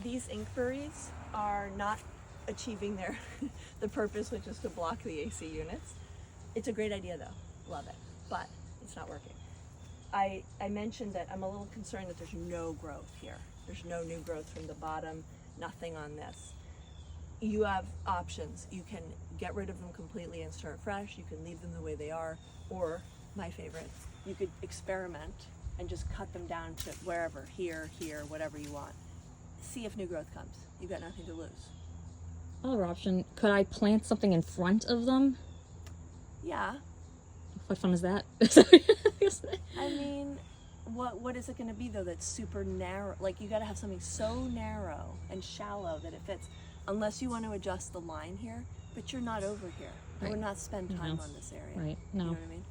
these inkberries are not achieving their the purpose, which is to block the AC units. It's a great idea though, love it, but it's not working. I mentioned that I'm a little concerned that there's no growth here. There's no new growth from the bottom, nothing on this. You have options. You can get rid of them completely and start fresh. You can leave them the way they are, or my favorite, you could experiment and just cut them down to wherever, here, whatever you want. See if new growth comes. You've got nothing to lose. Other option, could I plant something in front of them? Yeah. What fun is that? I mean, what is it going to be though that's super narrow? Like, you got to have something so narrow and shallow that it fits, unless you want to adjust the line here, but you're not over here. I Right. would not spend time No. on this area. Right, You no. know what I mean?